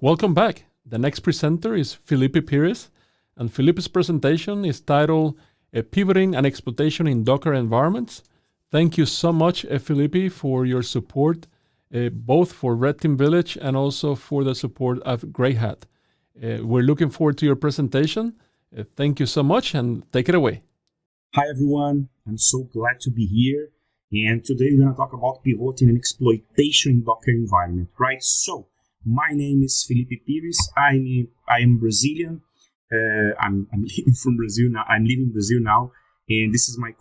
Welcome back. The next presenter is Filipi Pires, and Filipi's presentation is titled Pivoting and Exploitation in Docker Environments. Thank you so much, Filipi, for your support, both for Red Team Village and also for the support of Grey Hat. We're looking forward to your presentation. Thank you so much, and take it away. Hi, everyone. I'm so glad to be here. And today we're going to talk about pivoting and exploitation in Docker environment, right? So, my name is Filipi Pires. I am Brazilian. I'm living from Brazil now. I'm living in Brazil now, and this is my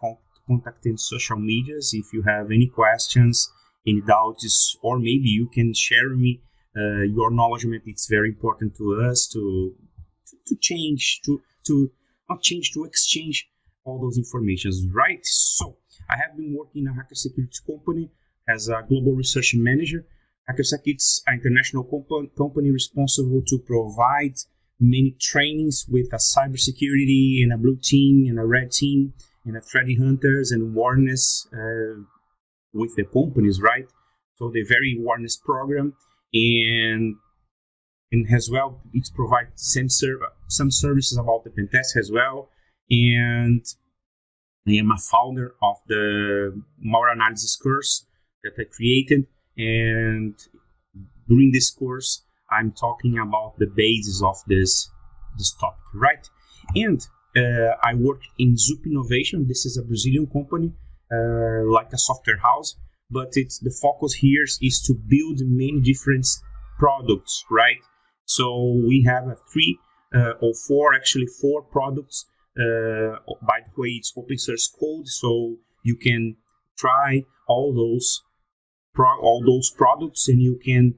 contact in social medias. If you have any questions, any doubts, or maybe you can share with me your knowledge. It's very important to us to exchange all those informations, right? So I have been working in a hacker security company as a global research manager. HackerSec is an international company responsible to provide many trainings with a cybersecurity and a blue team and a red team and a threat hunters and awareness with the companies, right? So the very awareness program and as well, it provides some services about the pen test as well. And I am a founder of the malware analysis course that I created. And during this course, I'm talking about the basis of this topic, right? And I work in Zup Innovation. This is a Brazilian company, like a software house, but the focus here is to build many different products, right? So we have four products. By the way, it's open source code, so you can try all those products, and you can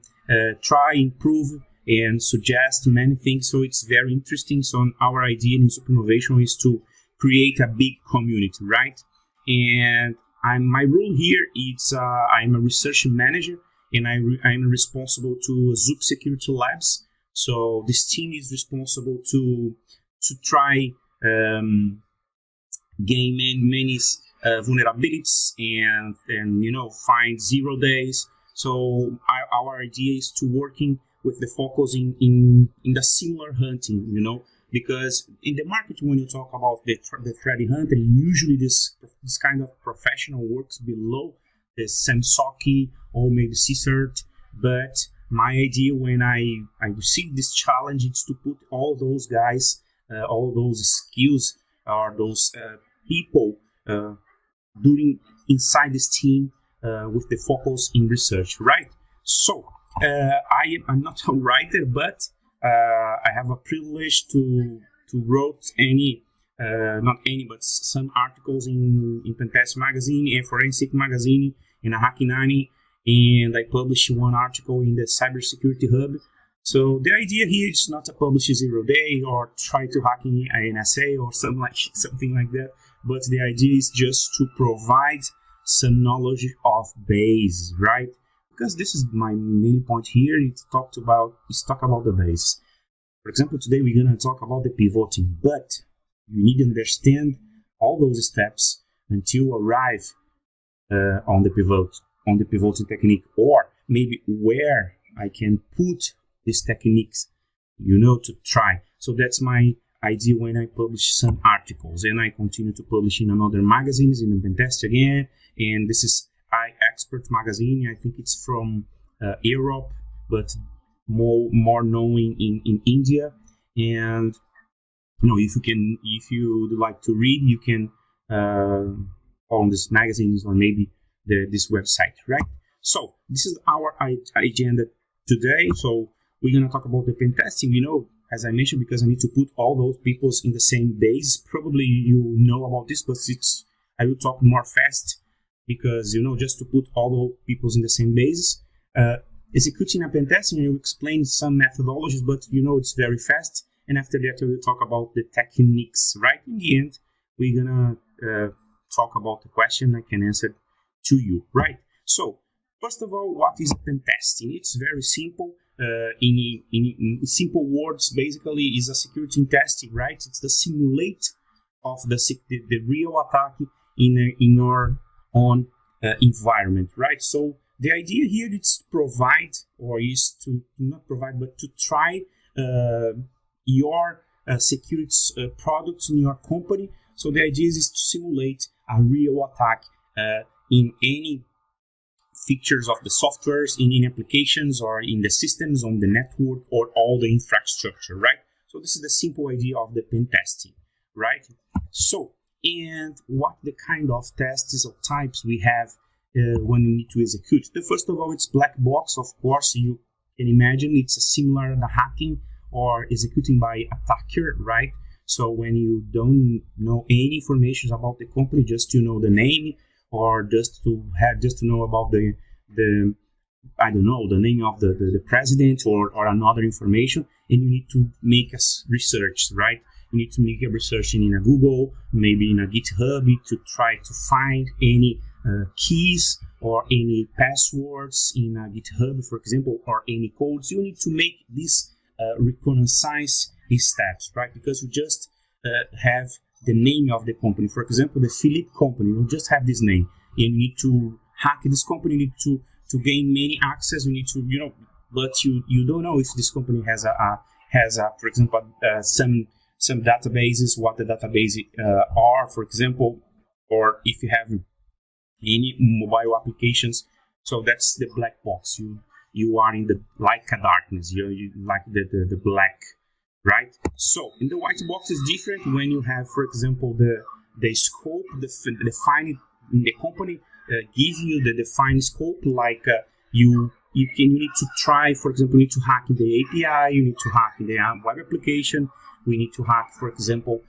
try, improve, and suggest many things. So it's very interesting. So our idea in Zup Innovation is to create a big community, right? And my role here is I'm a research manager, and I'm responsible to Zup Security Labs. So this team is responsible to try gain many vulnerabilities and find 0 days. So our idea is to working with the focus in the similar hunting, because in the market, when you talk about the threat hunter, usually this kind of professional works below the SAMSOC or maybe CSERT. But my idea when I received this challenge is to put all those guys, all those skills, or those people inside this team with the focus in research, right? So I'm not a writer, but I have a privilege to wrote some articles in Pentest magazine and Forensic magazine in a Hackinani, and I published one article in the Cybersecurity Hub. So the idea here is not to publish 0 day or try to hack in an NSA or something like that, but the idea is just to provide some knowledge of base, right? Because this is my main point here. It's talk about the base. For example, today we're gonna talk about the pivoting, but you need to understand all those steps until you arrive on the pivoting technique, or maybe where I can put these techniques, to try. So that's my idea when I publish some articles, and I continue to publish in another magazines, in the Pentest again, and this is iExpert magazine. I think it's from Europe, but more known in India. And if you would like to read, you can on these magazines or maybe this website, right? So this is our agenda today. So we're going to talk about the pen testing, as I mentioned, because I need to put all those people in the same base. Probably you know about this, but I will talk more fast because, just to put all the people in the same base. Executing a pen testing, you explain some methodologies, but it's very fast. And after that, we will talk about the techniques, right? In the end, we're going to talk about the question I can answer to you, right? So, first of all, what is pen testing? It's very simple. In simple words, basically, is a security testing, right? It's the simulate of the real attack in your own environment, right? So the idea here is to provide, or is to not provide, but to try your security products in your company. So the idea is to simulate a real attack in any features of the softwares, in any applications, or in the systems, on the network, or all the infrastructure, right? So this is the simple idea of the pen testing, right? So, and what the kind of tests or types we have when we need to execute. The first of all, it's black box. Of course, you can imagine it's similar to hacking or executing by attacker, right? So when you don't know any information about the company, just to know the name, or just to know about the I don't know, the name of the president or another information, and you need to make a research, right? You need to make a research in a Google, maybe in a GitHub, to try to find any keys or any passwords in a GitHub, for example, or any codes. You need to make this Reconnaissance steps, right? Because you just have the name of the company. For example, the Filipi company, you just have this name. And you need to hack this company, you need to gain many access, you need to, but you don't know if this company has for example, some databases, what the database are, for example, or if you have any mobile applications. So that's the black box. You are in the like a darkness. You like the black, right? So in the white box is different when you have, for example, the scope, defined in the company, give you the defined scope, like you need to try, for example, you need to hack in the API, you need to hack in the web application, we need to hack, for example,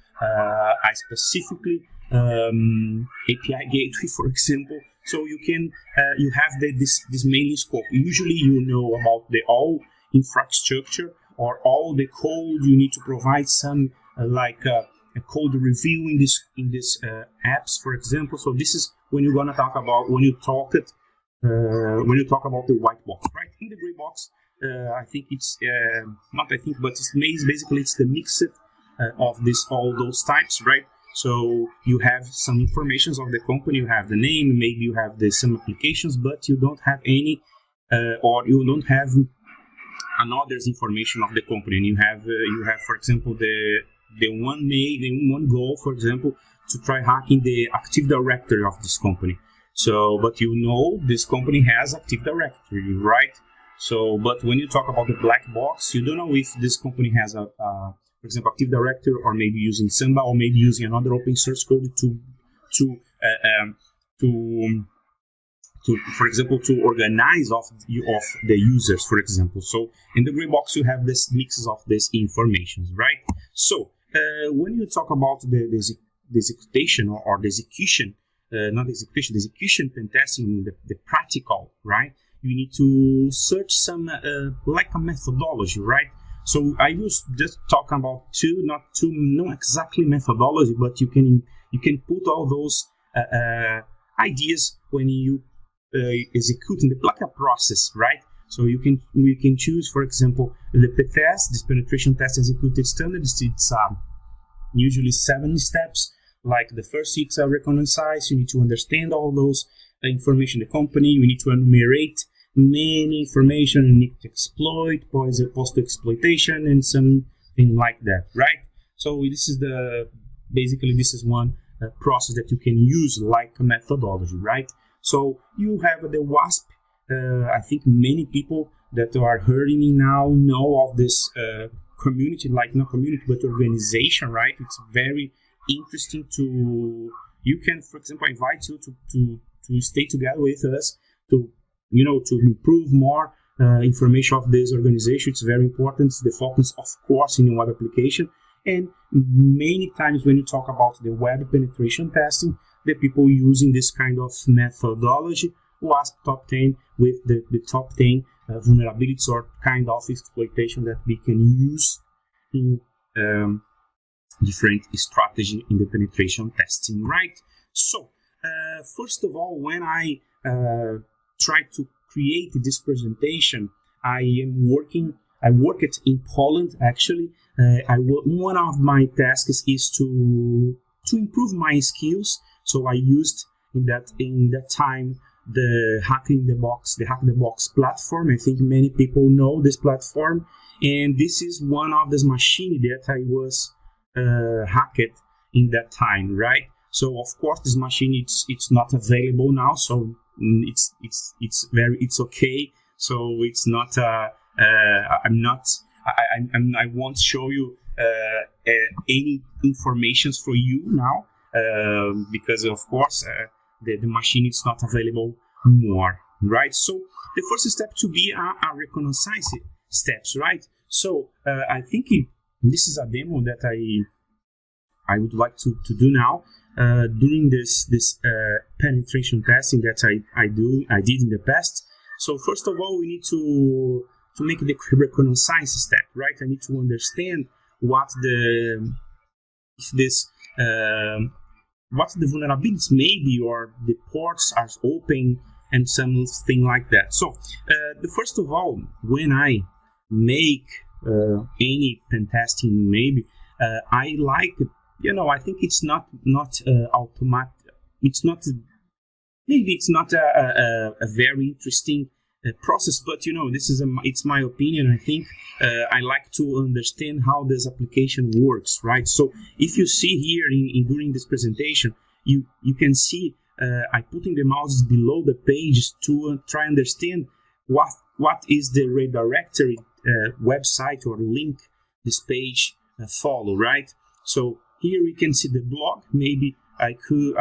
specifically API gateway, for example. So you can you have this mainly scope. Usually you know about the all infrastructure or all the code. You need to provide some a code review in this apps, for example. So this is when you're gonna talk about when you talk about the white box, right? In the gray box, I think it's not I think, but it's basically it's the mix of all those types, right? So you have some informations of the company, you have the name, maybe you have some applications, but you don't have any, or you don't have another's information of the company. And you have, for example, the one goal, for example, to try hacking the Active Directory of this company. So, but this company has Active Directory, right? So, but when you talk about the black box, you don't know if this company has for example, Active Directory, or maybe using Samba, or maybe using another open source code to for example, to organize of the users, for example. So in the gray box, you have this mixes of these informations, right? So when you talk about the execution or the execution, not execution, the execution pen testing, the practical, right? You need to search some like a methodology, right? So I was just talking about not exactly methodology, but you can put all those ideas when you execute in the like a process, right? So we can choose, for example, the PTS, this penetration test executed standard. It's usually 7 steps. Like the first 6 are Reconnaissance. You need to understand all those information in the company. You need to enumerate many information. You need to exploit, post-exploitation, and something like that, right? So this is this is one process that you can use like a methodology, right? So you have the WASP. I think many people that are hearing me now know of this community, like not community, but organization, right? It's very interesting you can, for example, invite you to stay together with us to improve more information of this organization. It's very important. It's the focus, of course, in web application. And many times when you talk about the web penetration testing, the people using this kind of methodology, WASP top 10 with the top 10 vulnerabilities or kind of exploitation that we can use in different strategy in the penetration testing, right? So, first of all, when I try to create this presentation, I worked in Poland, actually. One of my tasks is to improve my skills. So I used in that time the Hack the Box platform. I think many people know this platform, and this is one of these machines that I was hacked in that time, right? So of course this machine it's not available now, so it's okay. So it's not I won't show you any informations for you now because of course the machine is not available more, right? So the first step to be a reconnaissance steps, right? So I think this is a demo that I would like to do now during this penetration testing that I did in the past. So first of all, we need to make the reconnaissance step, right? I need to understand what the vulnerabilities may be, or the ports are open and something like that. So the first of all, when I make any pen testing, maybe I like, I think it's not automatic. It's not, maybe it's not a very interesting process, but this is it's my opinion. I think I like to understand how this application works, right? So if you see here during this presentation, you can see I putting the mouse below the page to try understand what is the redirectory website or link this page follow, right? So here we can see the blog. Maybe I could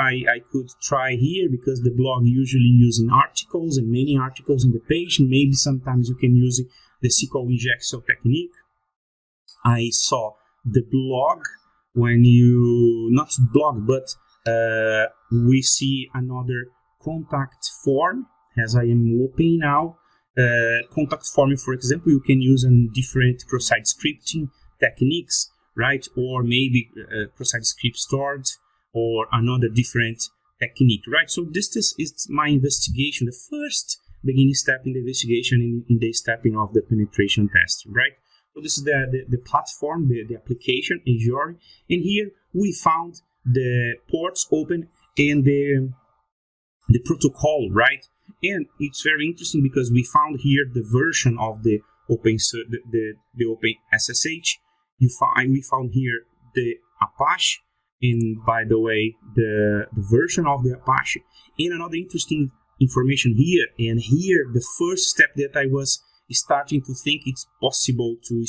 try here, because the blog usually using articles and many articles in the page, and maybe sometimes you can use the SQL injection technique. I saw the blog when you, not blog, but we see another contact form as I am opening now. Contact form, for example, you can use in different cross-site scripting techniques, right? Or maybe cross-site script stored, or another different technique, right? So this is my investigation, the first beginning step in the investigation, in the stepping of the penetration test, right? So this is the platform, the application, Azure, and here we found the ports open and the protocol, right? And it's very interesting because we found here the version of the open SSH. We found here the Apache, and by the way, the version of the Apache. And another interesting information here, and here the first step that I was starting to think it's possible to,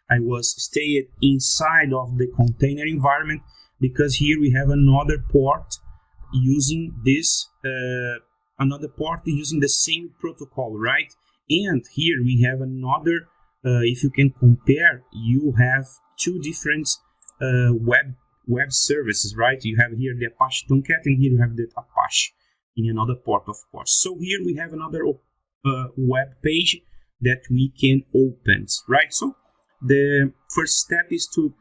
I was staying inside of the container environment, because here we have another port using this, using the same protocol, right? And here we have another, if you can compare, you have two different web services, right? You have here the Apache Tomcat, and here you have the Apache in another port, of course. So here we have another web page that we can open, right? So the first step is to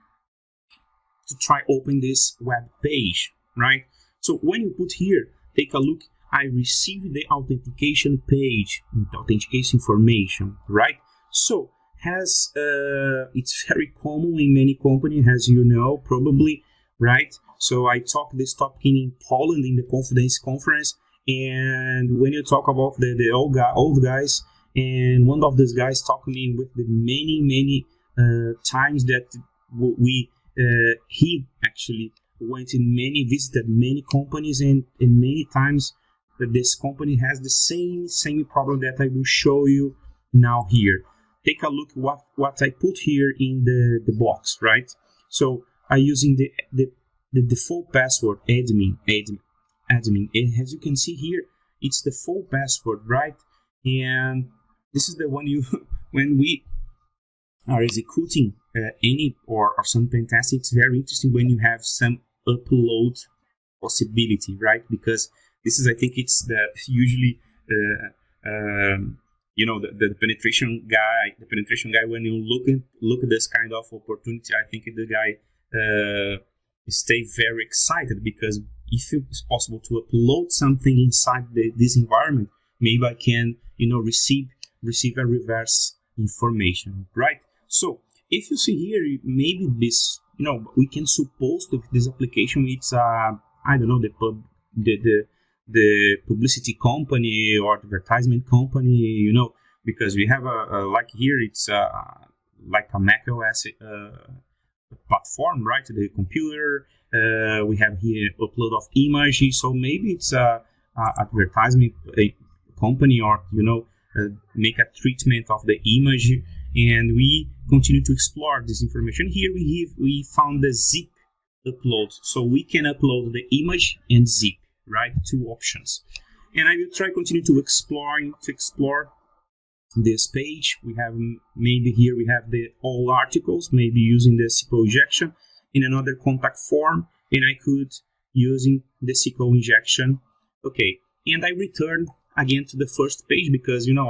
try open this web page, right? So when you put here, take a look, I received the authentication page, authentication information, right? So it's very common in many companies, as you know, probably, right? So I talked this topic in Poland in the Confidence Conference, and when you talk about the old guys, and one of these guys talked to me with the many times that he actually visited many companies, and many times that this company has the same problem that I will show you now here. Take a look what I put here in the box, right? So I'm using the default password admin. And as you can see here, it's the full password, right? And this is the one when we are executing any or some pen test, it's very interesting when you have some upload possibility, right? Because this is, I think it's usually the penetration guy, when you look at this kind of opportunity, I think the guy stay very excited, because if it's possible to upload something inside this environment, maybe I can receive a reverse information, right? So if you see here, maybe this, we can suppose that this application, it's I don't know, the the publicity company or advertisement company, you know, because we have like here it's like a Mac OS platform, right? The computer. We have here upload of images, so maybe it's a advertisement company, or you know, make a treatment of the image, and we continue to explore this information. Here we found the zip upload, so we can upload the image and zip, right? Two options, and I will try continue to explore this page. We have maybe here we have the all articles, maybe using the SQL injection in another contact form, and I could using the SQL injection. Okay, and I return again to the first page, because you know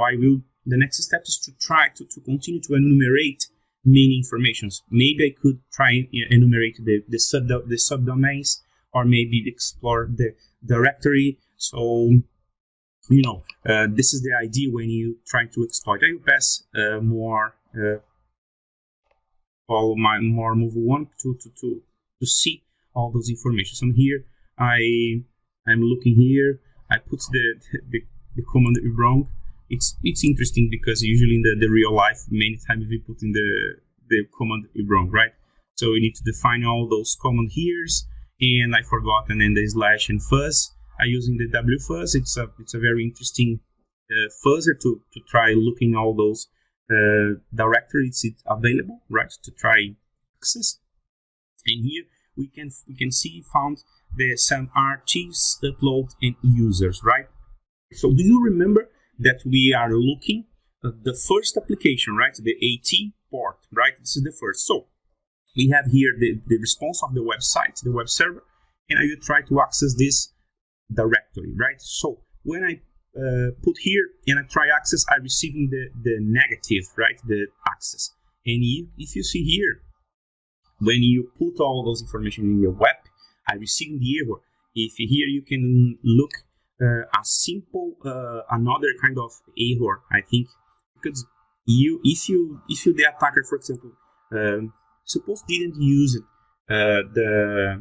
the next step is to try to continue to enumerate many informations. Maybe I could try enumerate the subdomains, or maybe explore the directory. So you know, this is the idea when you try to exploit. I will pass more move one to see all those information. So here I'm looking here. I put the command wrong. It's interesting because usually in the real life, many times we put in the command wrong, right? So we need to define all those command here's, and I forgot, and then the slash and fuzz. I using the wfuzz. It's a very interesting fuzzer to try looking all those directories it's available, right? To try access. And here we can see found some archives, upload, and users, right? So do you remember that we are looking at the first application, right? The AT port, right? This is the first. So we have here the response of the website, the web server, and I will try to access this directory, right? So when I put here and I try access, I receiving the negative, right? The access. And if you see here, when you put all those information in your web, I receiving the error. If here you can look a simple another kind of error, I think, because if the attacker, for example, suppose didn't use it, the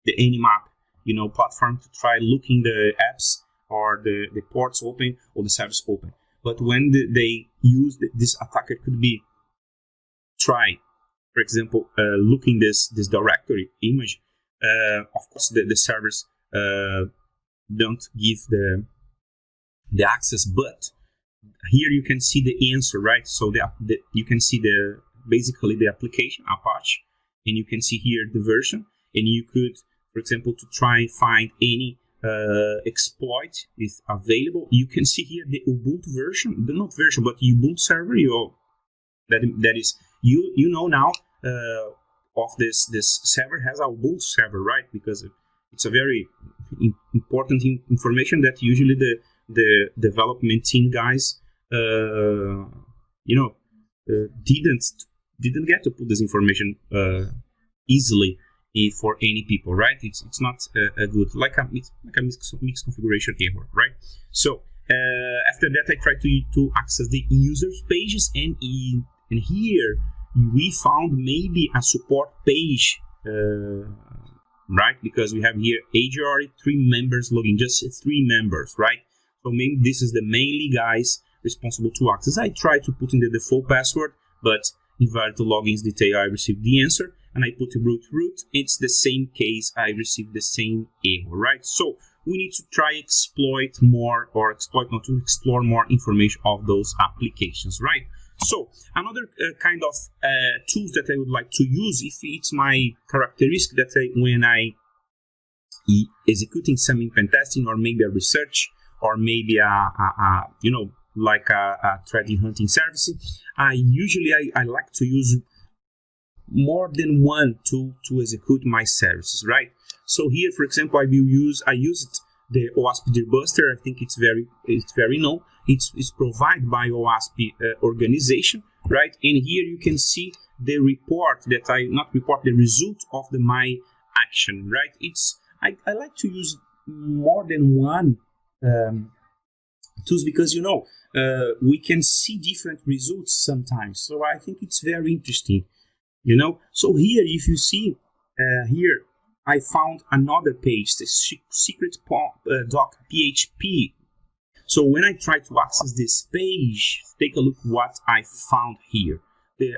Nmap, you know, platform to try looking the apps or the ports open or the service open, but when they use this attacker could be try, for example, looking this directory image. Of course, the servers don't give the access, but here you can see the answer, right? So you can see basically the application Apache, and you can see here the version, and you could, for example, to try and find any exploit is available. You can see here the Ubuntu version, not version, but Ubuntu server. That is you know now of this server has a Ubuntu server, right? Because it's a very important information that usually the development team guys didn't get to put this information easily for any people, right? It's not a good, like a mixed configuration error, right? So after that, I try to access the users pages, and here we found maybe a support page, right? Because we have here AGR 3 members login, just 3 members, right? So maybe this is the mainly guys responsible to access. I try to put in the default password, but invert to logins detail, I received the answer, and I put root. It's the same case, I received the same error, right? So we need to try explore more information of those applications, right? So another kind of tools that I would like to use, if it's my characteristic that when I executing some pen testing, or maybe a research, or maybe like a threat hunting service, I like to use more than one tool to execute my services, right? So here, for example, I used the OWASP Debuster. I think it's very known. It's provided by OWASP organization, right? And here you can see the report that the result of my action, right? I like to use more than one tools, because we can see different results sometimes. So I think it's very interesting, So here, if you see here, I found another page, the secret doc PHP. So when I try to access this page, take a look what I found here.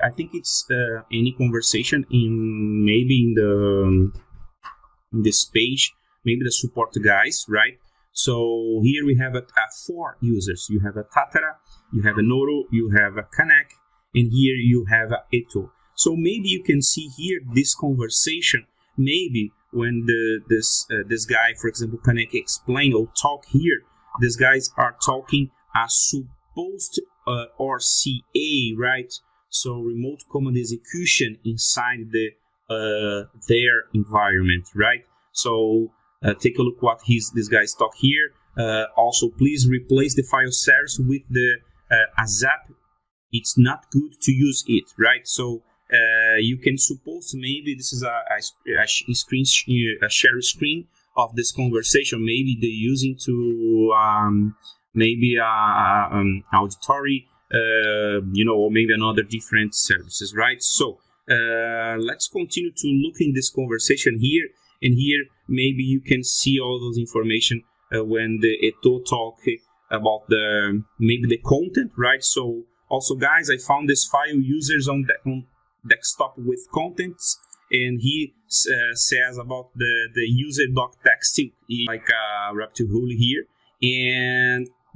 I think it's any conversation in this page, maybe the support guys, right? So here we have 4 users. You have a Tatara, you have a Noro, you have a Kanek, and here you have a Eto. So maybe you can see here this conversation. Maybe when this guy, for example, Kanek, explain or talk here, these guys are talking a supposed or CA, right? So remote command execution inside their environment, right? So take a look what these guys talk here. Also, please replace the file service with the ASAP. It's not good to use it, right? So you can suppose maybe this is a share screen of this conversation. Maybe they're using to maybe auditory, or maybe another different services, right? So let's continue to look in this conversation here. And here, maybe you can see all those information when the Eto talk about maybe the content, right? So also, guys, I found this file users on desktop with contents, and he says about the user doc texting like a reptile hole here,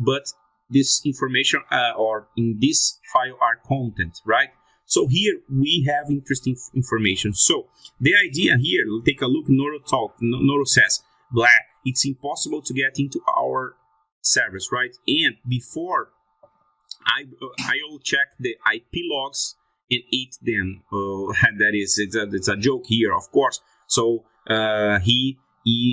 but this information or in this file are content, right? So here we have interesting information. So the idea here, take a look. Noro says, blah, it's impossible to get into our servers, right? And before I will check the IP logs and eat them. That is, it's a joke here, of course. So he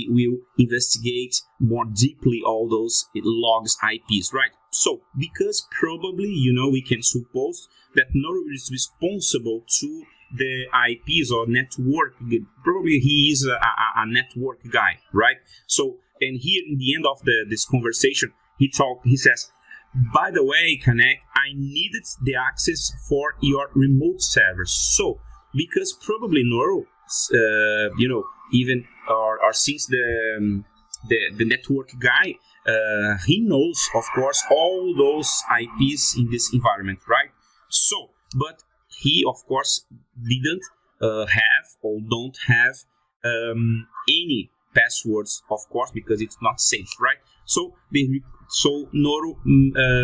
will investigate more deeply all those logs, IPs, right? So because probably, we can suppose that Noro is responsible to the IPs or network. Probably he is a network guy, right? So, and here in the end of this conversation, he says, by the way, Kanek, I needed the access for your remote servers. So, because probably Noro, even or since the network guy, he knows, of course, all those IPs in this environment, right? So, but he, of course, didn't have or don't have any passwords, of course, because it's not safe, right? So, Noro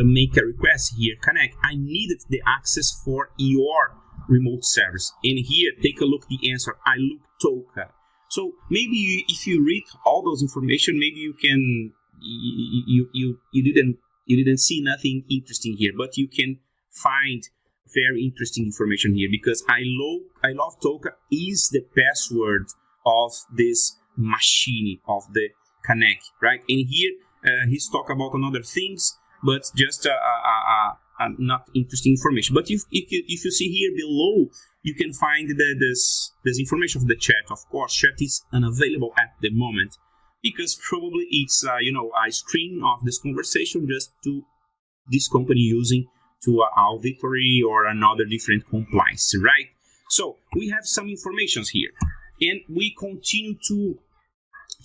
make a request here, Kanek, I needed the access for your remote service. And here, take a look the answer. I look Toka. So maybe if you read all those information, maybe you can you didn't see nothing interesting here, but you can find very interesting information here, because I love Toka is the password of this machine of the Kanek, right? And here he's talk about another things, but just not interesting information. But if you see here below, you can find this information of the chat. Of course, chat is unavailable at the moment because probably it's a screen of this conversation just to this company using to auditory or another different compliance, right? So we have some informations here, and we continue to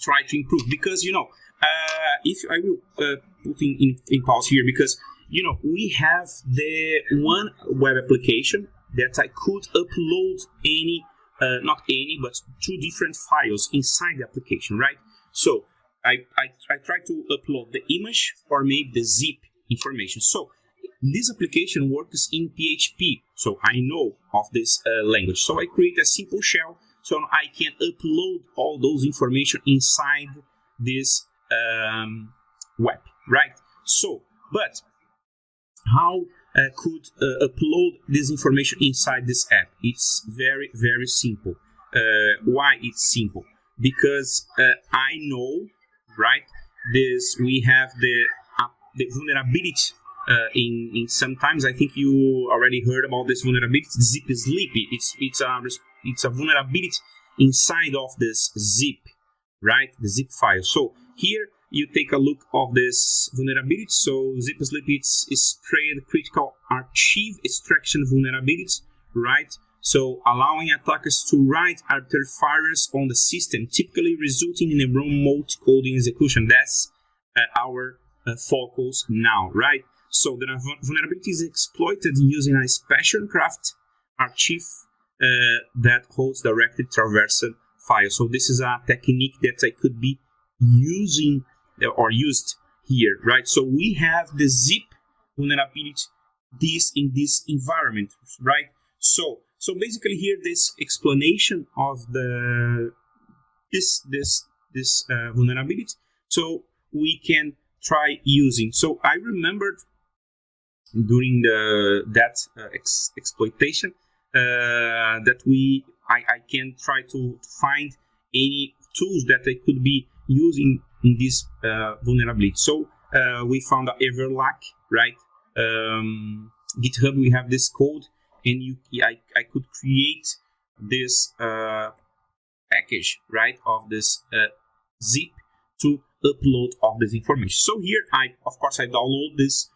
try to improve because if I will put in pause here, because we have the one web application that I could upload not any, but 2 different files inside the application, right? So I try to upload the image or maybe the zip information. So this application works in PHP, so I know of this language. So I create a simple shell so I can upload all those information inside this web, right? So, but how could upload this information inside this app? It's very, very simple. Why it's simple? Because I know, right? We have the vulnerability in sometimes. I think you already heard about this vulnerability. Zip Sleepy. It's a vulnerability inside of this zip, right? The zip file. So here you take a look of this vulnerability. So Zip Sleepy is spread critical archive extraction vulnerability, right? so allowing attackers to write arbitrary files on the system, typically resulting in a remote coding execution. That's our focus now, right? So the vulnerability is exploited using a special craft archive that holds directed traversed files. So this is a technique that I could be using or used here, right? So we have the zip vulnerability in this environment, right? So basically here, this explanation of this vulnerability. So we can try using. So I remembered during that exploitation that I can try to find any tools that I could be using in this vulnerability. So we found Everlack, right? GitHub, we have this code, and I could create this package, right, of this zip to upload of this information. So here, of course I download these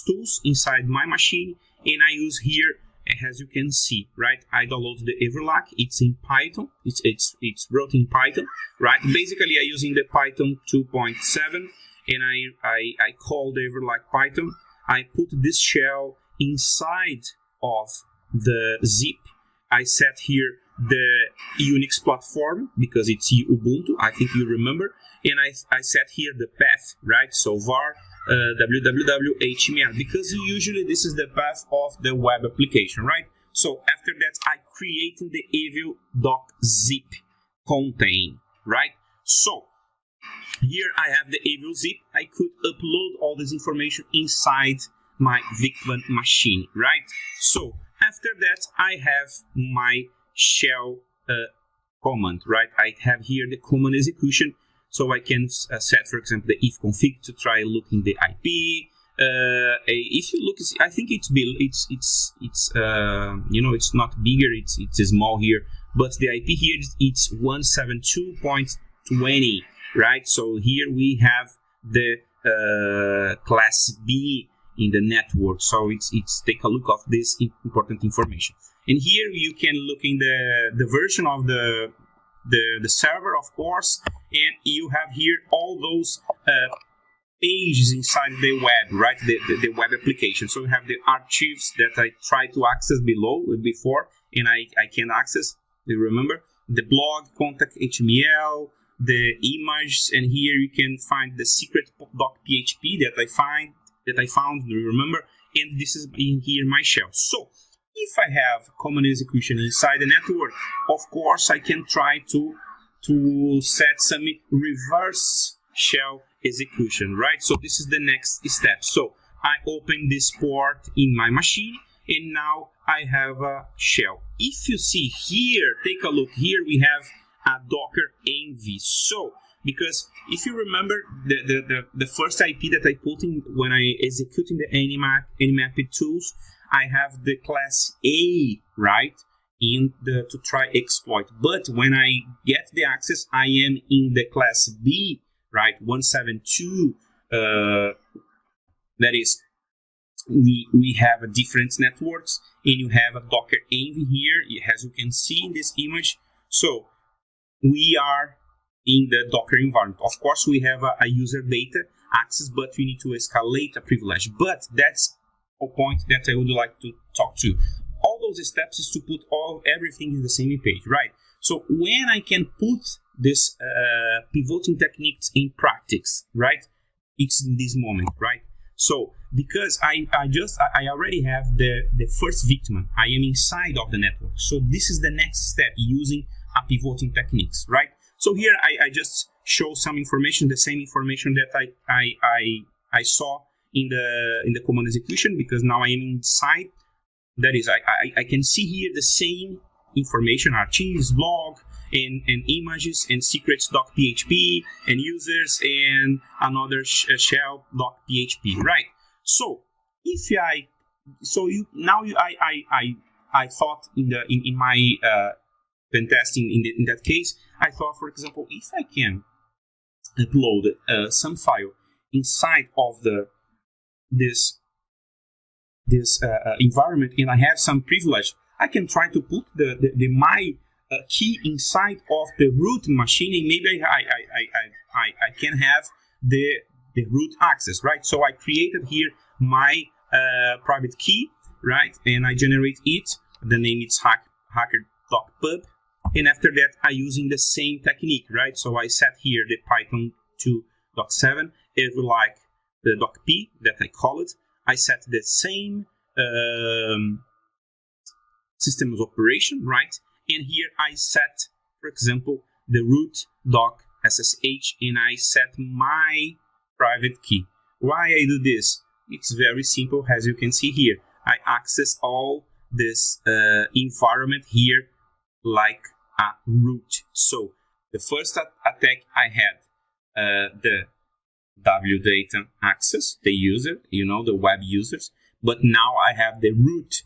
tools inside my machine, and I use here, as you can see, right, I download the Everlack. It's in Python. It's wrote in Python, right? Basically, I using the Python 2.7, and I call the Everlack Python. I put this shell inside of the zip. I set here the Unix platform because it's Ubuntu. I think you remember, and I set here the path, right? So var www.html, because usually this is the path of the web application, right? So after that, I created the evil doc.zip contain, right? So here I have the evil zip. I could upload all this information inside my victim machine, right? So after that, I have my shell command, right? I have here the command execution. So I can set, for example, the if config to try looking the IP. If you look, I think it's not bigger. It's small here, but the IP here it's 172.20, right? So here we have the class B in the network. So it's take a look of this important information. And here you can look in the version of the server, of course, and you have here all those pages inside the web, right? The web application. So you have the archives that I tried to access before, and I can access. You remember the blog, contact HTML, the image, and here you can find the secret doc.php that I found. Do you remember? And this is in here my shell. So if I have common execution inside the network, of course I can try to set some reverse shell execution, right? So this is the next step. So I open this port in my machine, and now I have a shell. If you see here, take a look here, we have a Docker env. So because if you remember the first IP that I put in when I executing the Nmap tools, I have the class A, right, to try exploit. But when I get the access, I am in the class B, right, 172. That is, we have a different networks, and you have a Docker env here, as you can see in this image. So we are in the Docker environment. Of course, we have a user data access, but we need to escalate a privilege. But that's a point that I would like to talk to. All those steps is to put everything in the same page, right? So when I can put this pivoting techniques in practice, right? It's in this moment, right? So because I already have the first victim, I am inside of the network. So this is the next step using a pivoting techniques, right? So here I just show some information, the same information that I saw in the command execution, because now I am inside. That is, I can see here the same information, archives, blog, and images, and secrets.php, and users, and another shell.php, right? So I thought in my pen testing in that case, I thought, for example, if I can upload some file inside of this environment, and I have some privilege, I can try to put my key inside of the root machine, and maybe I can have the root access, right? So I created here my private key, right? And I generate it. The name is hacker.pub. And after that, I using the same technique, right? So I set here the Python 2.7 is like the .p that I call it. I set the same system of operation, right? And here I set, for example, the root doc SSH, and I set my private key. Why I do this? It's very simple, as you can see here. I access all this environment here like a root. So the first attack I had the wdata access, the user, the web users, but now I have the root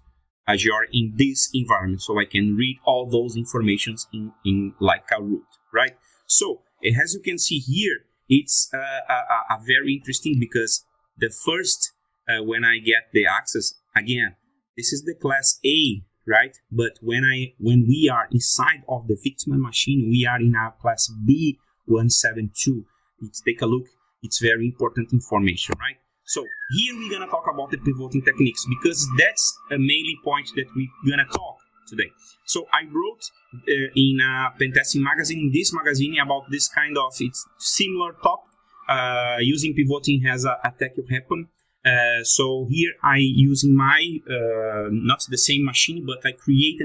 Azure in this environment, so I can read all those informations in like a root, right? So as you can see here, it's a very interesting, because the first when I get the access, again, this is the class A, right? But when we are inside of the victim machine, we are in our class B172. Let's take a look. It's very important information, right? So here we're gonna talk about the pivoting techniques, because that's a mainly point that we're gonna talk today. So I wrote in a Pentesting magazine, in this magazine, about this kind of, it's similar topic, using pivoting as a attack will happen. So here I using my not the same machine, but I create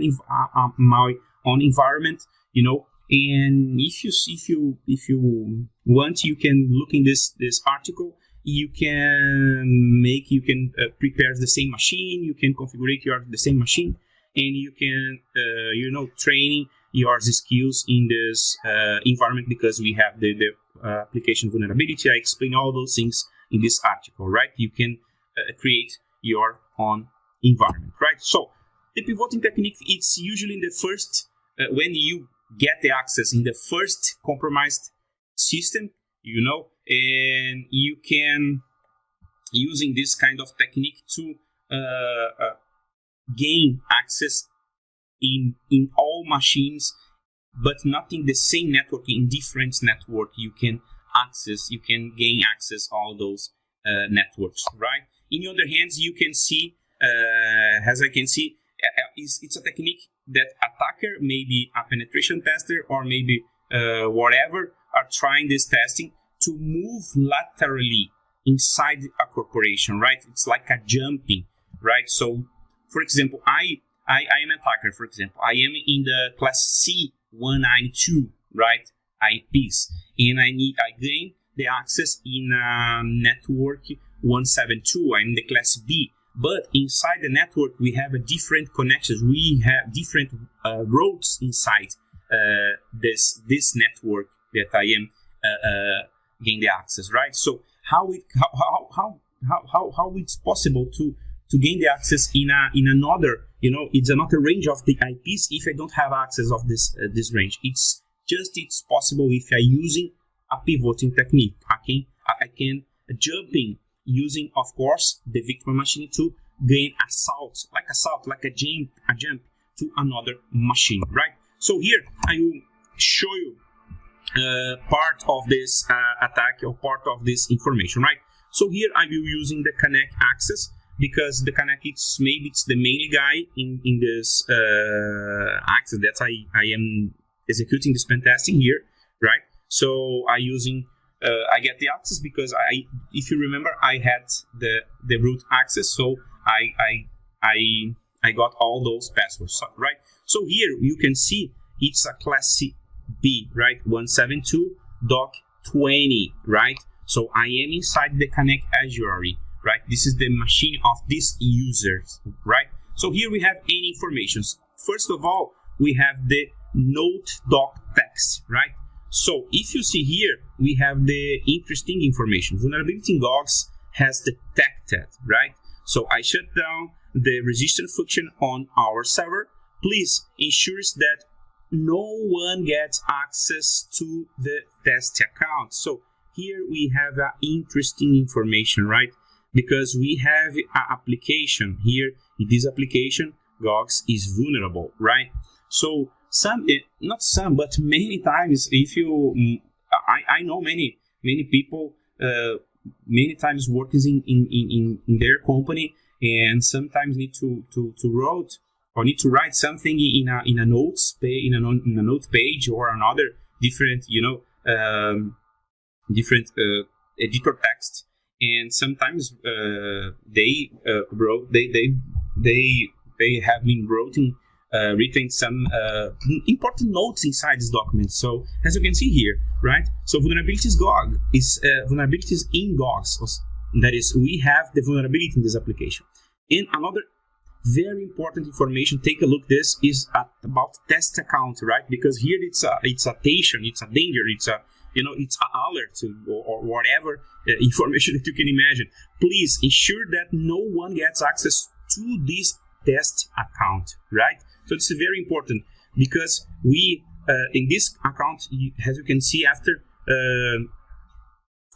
my own environment, and if you want, you can look in this article. You can prepare the same machine, you can configure the same machine, and you can training your skills in this environment, because we have the application vulnerability. I explain all those things in this article, right? You can create your own environment, right? So the pivoting technique, it's usually in the first when you get the access in the first compromised system, and you can using this kind of technique to gain access in all machines, but not in the same network, in different network. You can gain access all those networks, right? In the other hands, you can see, as I can see, it's a technique that attacker, maybe a penetration tester, or maybe whatever, are trying this testing to move laterally inside a corporation, right? It's like a jumping, right? So, for example, I am an attacker, for example. I am in the class C192, right? IPs, and I gain the access in network 172. I'm the class B, but inside the network we have a different connections. We have different routes inside this network that I am gain the access, right? So how it's possible to gain the access in another, it's another range of the IPs if I don't have access of this range. It's possible if I using a pivoting technique. I can jumping using, of course, the victim machine to gain assault, like a jump to another machine, right? So here I will show you part of this attack, or part of this information, right? So here I will using the connect access, because the connect it's the main guy in this access that I am executing this pen testing here, right? So I get the access because if you remember, I had the root access, so I got all those passwords, right? So here you can see it's a class B, right? 172.20, right? So I am inside the Connect Azure, right? This is the machine of these users, right? So here we have any informations. First of all, we have the note doc text, right? So if you see here, we have the interesting information. Vulnerability in logs has detected, right? So I shut down the resistance function on our server. Please ensure that no one gets access to the test account. So here we have interesting information, right? Because we have an application here. In this application, GOGS is vulnerable, right? So not some, but many times, if you, I know many people, many times working in their company, and sometimes need to write or need to write something in a notes page or another different different editor text, and sometimes they have been written some important notes inside this document. So as you can see here, right? So vulnerabilities in GOGS. That is, we have the vulnerability in this application. And another very important information, take a look. This is about test account, right? Because here it's a attention, it's a danger, it's a it's an alert or whatever information that you can imagine. Please ensure that no one gets access to this test account, right? So it's very important, because we in this account, as you can see after,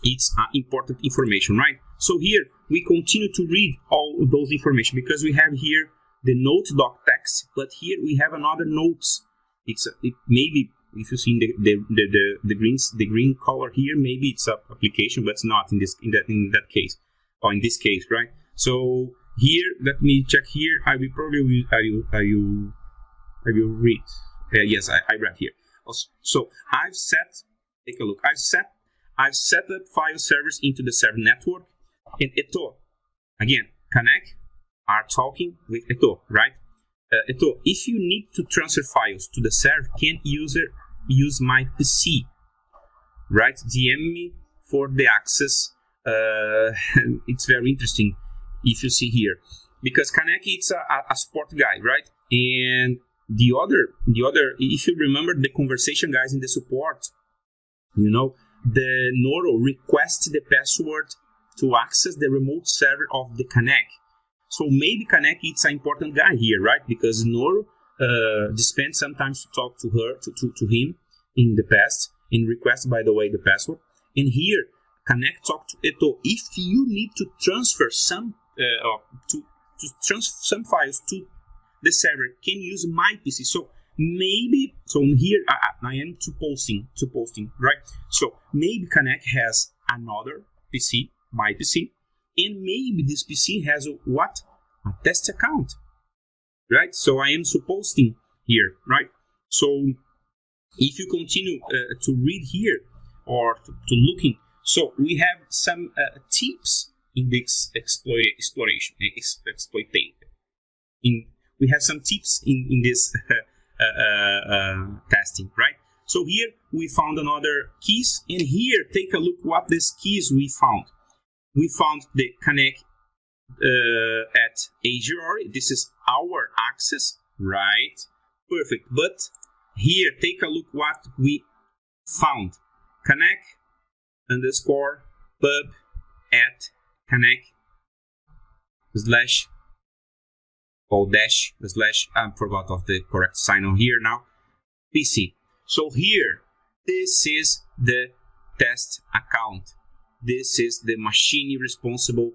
it's important information, right? So here we continue to read all those information, because we have here the note doc text, but here we have another notes. It maybe, if you see the green color here, maybe it's a application, but it's not in that case, or in this case, right? So here, let me check here. I will read. Yes, I read here. So take a look. I've set up file servers into the server network, and Eto, again, Connect are talking with Eto, right? Eto, if you need to transfer files to the server, can user use my PC, right? DM me for the access. It's very interesting if you see here, because Connect, it's a support guy, right? And the other, if you remember the conversation guys in the support, the Noro requests the password to access the remote server of the Connect. So maybe Connect, it's an important guy here, right? Because Noro spent some time to talk to her, to him in the past, and request, by the way, the password. And here, Connect talked to Eto. If you need to transfer some some files to the server, can use my PC. So maybe, here I am supposing, right? So maybe Connect has another PC, my PC, and maybe this PC has a test account, right? So I am supposing here, right? So if you continue to read here or to looking, so we have some tips in this exploitation. We have some tips in this testing, right? So here we found another keys, and here take a look what these keys we found. We found the Connect at Azure. This is our access, right? Perfect. But here, take a look what we found. Connect _ pub at Connect / I forgot of the correct sign on here now, PC. So here, this is the test account. This is the machine responsible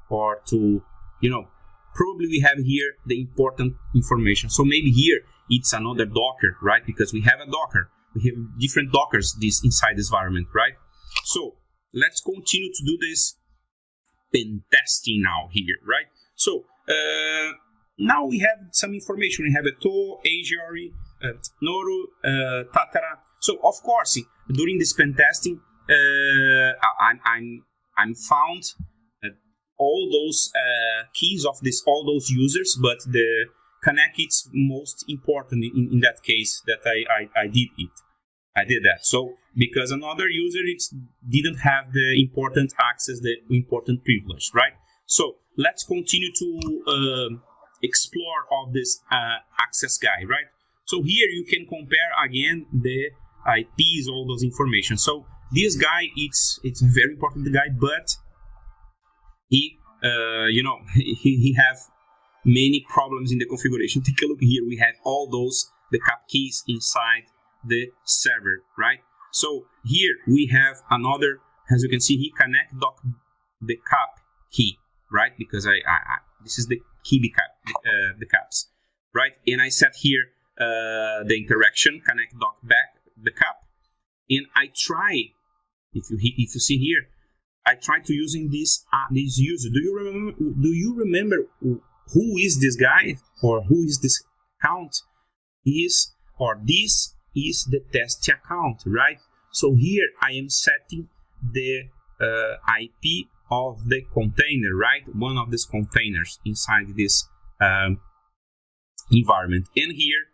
for probably we have here the important information. So maybe here it's another Docker, right? Because we have a Docker. We have different Dockers inside this environment, right? So let's continue to do this pen testing now here, right? So now we have some information. We have Eto, Azure, Noro, Tatara. So of course, during this pen testing, I'm found all those keys of all those users, but the Connect it's most important in that case that I did it. I did that. So because another user didn't have the important access, the important privilege, right? So let's continue to explore all this access guy, right? So here you can compare again the IPs, all those information. So this guy, it's a very important guy, but he he have many problems in the configuration. Take a look here. We have all the cap keys inside the server, right? So here we have another, as you can see, he connect doc the cap key, right? Because this is the key the caps. right? And I set here the interaction connect doc backup, and I try. If you see here, I try to using this user. Do you remember who is this guy or who is this account? This is the test account, right? So here I am setting the IP of the container, right? One of these containers inside this environment. And here,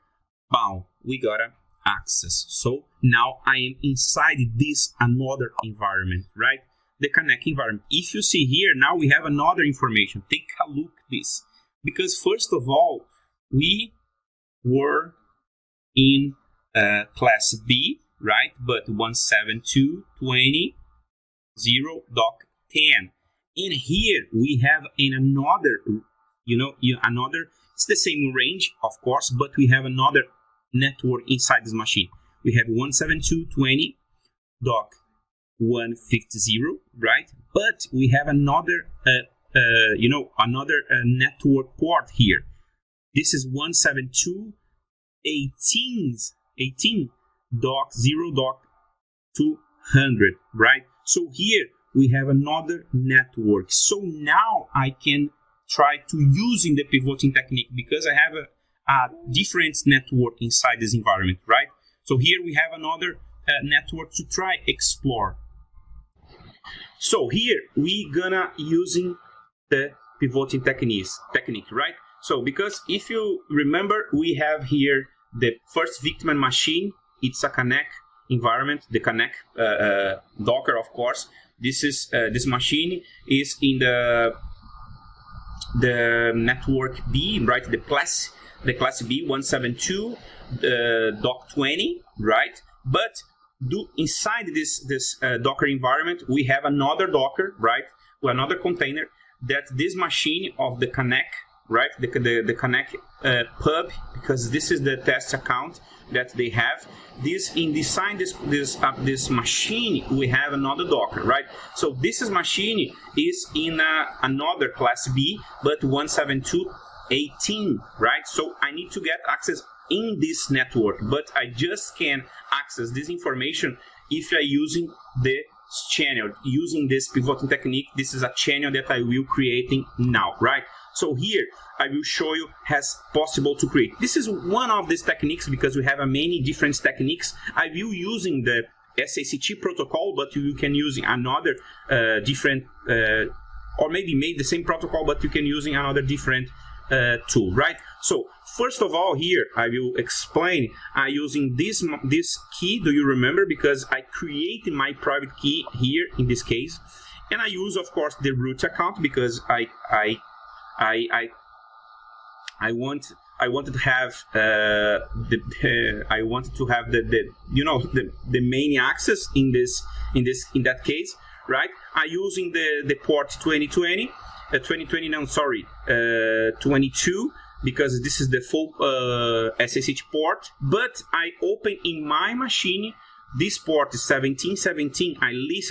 boom, we got access. So now I am inside this another environment, right? The connect environment. If you see here, now we have another information. Take a look at this. Because first of all, we were in class B, right? But 172.20.10. And here we have in another, another, it's the same range, of course, but we have another network inside this machine. We have 172.20.150, right? But we have another, another network port here. This is 172.18.0.200, right? So here we have another network. So now I can try to using the pivoting technique because I have a different network inside this environment, right? So here we have another network to try explore. So here we gonna using the pivoting technique, right? So because if you remember, we have here the first victim machine. It's a connect environment, the connect Docker, of course. This is this machine is in the network B, right? The class B 172.20, right? But inside this Docker environment, we have another Docker, right? Another container that this machine of the connect, right? The connect pub, because this is the test account that they have. This machine, we have another Docker, right? So this machine is in another class B, but 172.18, right? So I need to get access in this network, but I just can access this information if I'm using the channel, using this pivoting technique. This is a channel that I will creating now, right? So here I will show you as possible to create. This is one of these techniques because we have many different techniques. I will using the SACT protocol, but you can use another different, or maybe made the same protocol, but you can using another different tool, right? So first of all, here I will explain using this key. Do you remember? Because I created my private key here in this case, and I use, of course, the root account because I wanted to have the main access in that case, right? I using the port 22, because this is the full SSH port, but I open in my machine this port is 1717.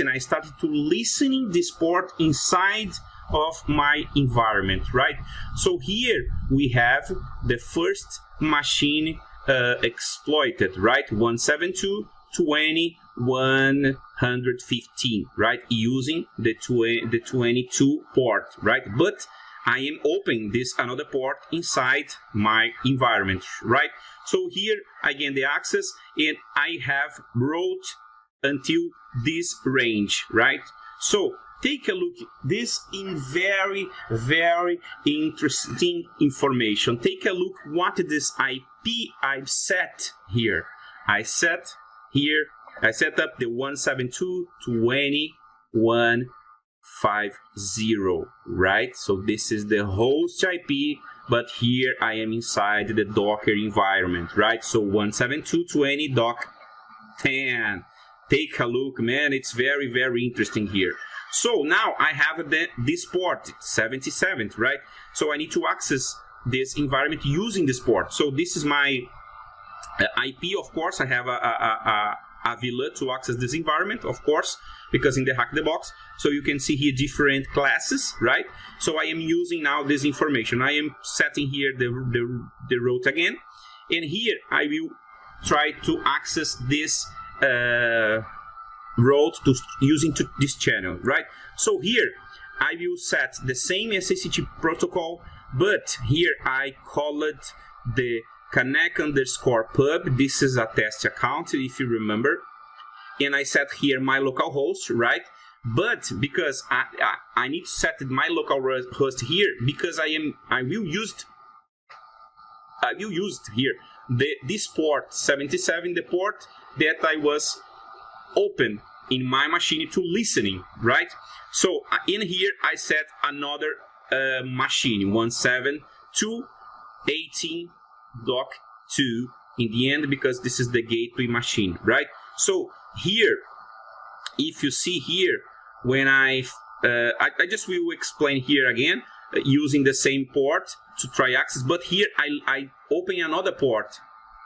I started to listening this port inside of my environment, right? So here we have the first machine exploited, right? 172.20.115, right? Using the 22 port, right? But I am opening this another port inside my environment, right? So here again the access, and I have wrote until this range, right? So take a look. This in very, very interesting information. Take a look what this IP I've set here. I set up the 172.21.50, right? So this is the host IP, but here I am inside the Docker environment, right? So 172.20.10. Take a look, man. It's very, very interesting here. So now I have this port 77, right? So I need to access this environment using this port. So this is my IP. Of course, I have a villa to access this environment, of course, because in the Hack the Box. So you can see here different classes, right? So I am using now this information. I am setting here the route again. And here I will try to access this route using this channel, right? So here I will set the same SSH protocol, but here I call it the connect_pub. This is a test account, if you remember. And I set here my local host, right? But because I need to set my local host here, because I will use here this port 77, the port that I was open in my machine to listening, right? So in here I set another machine 172.18.2 in the end, because this is the gateway machine, right? So here, if you see here, when I just will explain here again using the same port to try access, but here I open another port.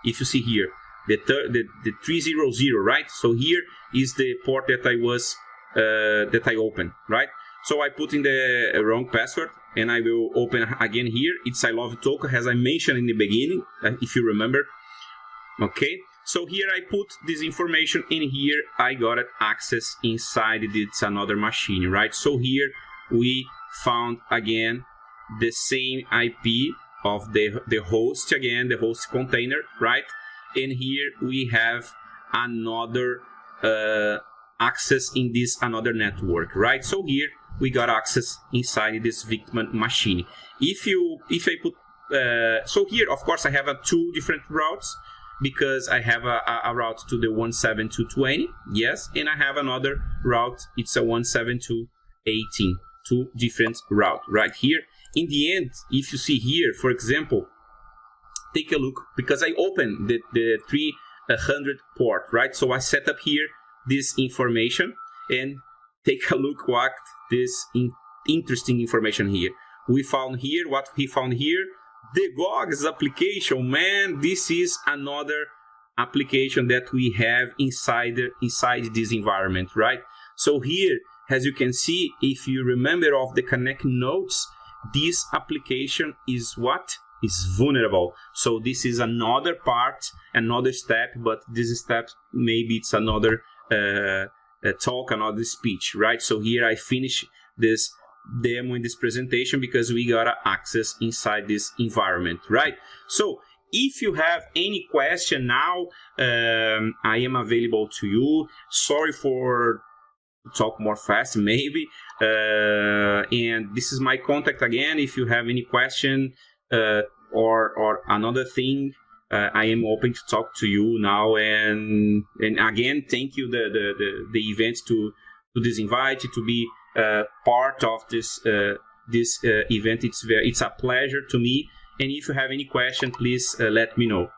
If you see here, the 300, right? So here is the port that I was that I opened, right? So I put in the wrong password, and I will open again here. It's I love token, as I mentioned in the beginning, if you remember. Okay, so here I put this information in here. I got it access inside it's another machine, right? So here we found again the same IP of the host again, the host container, right? And here we have another access in this another network, right? So here we got access inside this victim machine. If I put so here, of course, I have two different routes, because I have a route to the 172.20, yes, and I have another route, it's a 172.18, two different route right here. In the end, if you see here, for example, take a look, because I opened the 300 port, right? So I set up here this information, and take a look what this interesting information here. We found here, what he found here, the GOGS application, man, this is another application that we have inside this environment, right? So here, as you can see, if you remember of the connect nodes, this application is what? Is vulnerable. So this is another part, another step, but this step, maybe it's another talk, another speech, right? So here I finish this demo in this presentation because we got access inside this environment, right? So if you have any question now, I am available to you. Sorry for talk more fast, maybe. And this is my contact again. If you have any question or another thing, I am open to talk to you now. And again, thank you the event to this invite to be part of this event. It's a pleasure to me. And if you have any question, please let me know.